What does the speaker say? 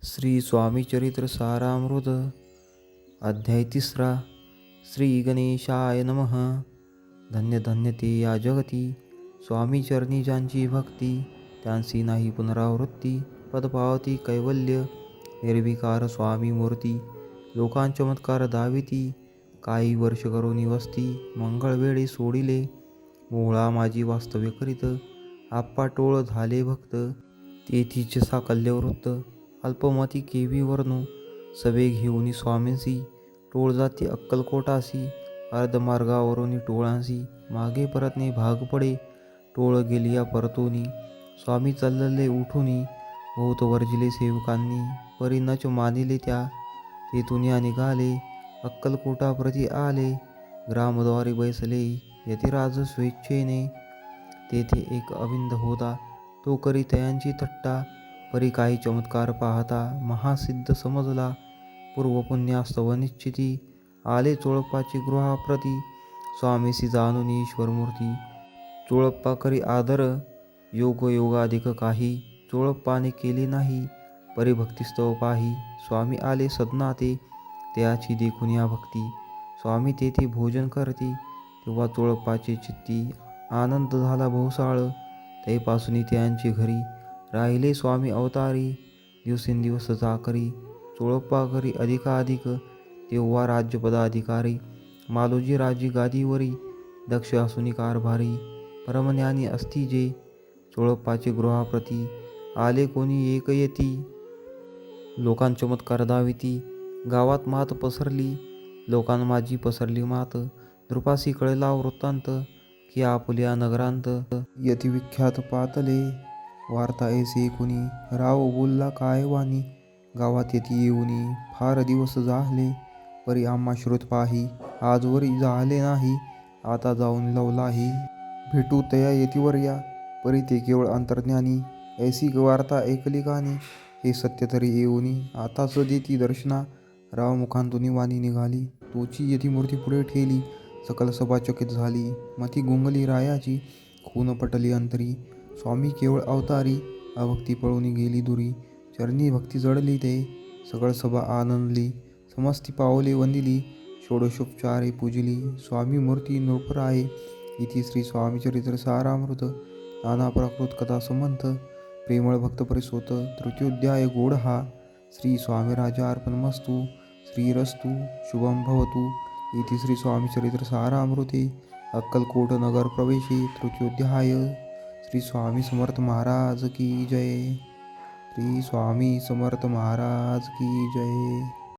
श्री स्वामी चरित्र सारामृत अध्याय 3 श्री गणेशाय नमः। धन्य धन्य ते या जगती स्वामी चरणी ज्यांची भक्ती, त्यांची नाही पुनरावृत्ती। पद पावती कैवल्य निर्विकार स्वामी मूर्ती, लोकांचमत्कार दाविती। काही वर्ष करोनी वस्ती, मंगळ वेळी सोडिले मोहळा माझी वास्तव्य करीत। आप्पा टोळ झाले भक्त, तेथीच साकल्य वृत्त। अल्पमती केवी वर्णू, सवे घेऊनी स्वामींसी। टोळ जाती अक्कलकोटासी, अर्धमार्गावरून टोळांसी। मागे परतणे भाग पडे, टोळ गेलिया परतोनी। स्वामी चालले उठूनी, बहुत वर्जिले सेवकांनी। परी नच मानिले त्या, तेथून या निघाले अक्कलकोटा प्रति आले। ग्रामद्वारी बैसले यतिराज स्वेच्छेने, तेथे एक अविंद होता, तो करी तयांची थट्टा। परी काही चमत्कार पाहता, महासिद्ध समजला। पूर्वपुण्यास्तव निश्चिती, आले चोळप्पाची गृहाप्रती। स्वामीसी जाणून ईश्वरमूर्ती, चोळप्पा करी आदर। योगाधिक काही चोळप्पाने केले नाही, परी भक्तिस्तव पाही। स्वामी आले सदनाते, त्याची देखून या भक्ती। स्वामी तेथे भोजन करती, तेव्हा चोळप्पाचे चित्ती। आनंद झाला बहुसाळ, तैपासून त्यांची घरी। राहिले स्वामी अवतारी, दिवसेंदिवस चाकरी। चोळप्पा करी अधिकाधिक, तेव्हा राज्यपदाधिकारी। मालोजी राजी गादीवरी, दक्ष असुनी कारभारी। परमज्ञानी असती जे, चोळप्पाचे गृहाप्रती। आले कोणी एक येती, लोकांचमत्कार दाविती। गावात मात पसरली, लोकांमाझी पसरली मात। नृपासी कळला वृत्तांत, की आपुल्या नगरांत। यतिविख्यात पातले, वार्ता ऐसे कुणी। राव बोलला काय वाणी, गावात यती येऊनी। फार दिवस झाले, परी आम्हा श्रुत पाही। आजवरी झाले नाही, आता जाऊन लवलाही। भेटू तया यतिवर्या, परी ते केवळ अंतर्ज्ञानी। ऐसी वार्ता ऐकली कानी, हे सत्य तरी येऊनी। आताच देती दर्शना, राव मुखांतून वाणी निघाली। तोची यतिमूर्ती पुढे ठेली, सकल सभा चकित झाली। मती गुंगली रायाची, खून पटली अंतरी। स्वामी केवळ अवतारी, अभक्ती पळून गेली दुरी। चरणी भक्ती जडली ते, सकळ सभा आनंदली। समस्ती पावले वंदिली, षोडशोपचारे पूजिली। स्वामी मूर्ती नृपराये, इति श्री स्वामी चरित्र सारामृत। नाना प्राकृत कथा समंत, प्रेमळ भक्त परिसोत। तृतीयोध्याय गोड हा, श्री स्वामीराजा अर्पणमस्तु। श्रीरस्तु शुभम भवतु, इति श्री स्वामी चरित्र सारामृते। अक्कलकोट नगर प्रवेशे तृतीयोध्याय। श्री स्वामी समर्थ महाराज की जय। श्री स्वामी समर्थ महाराज की जय।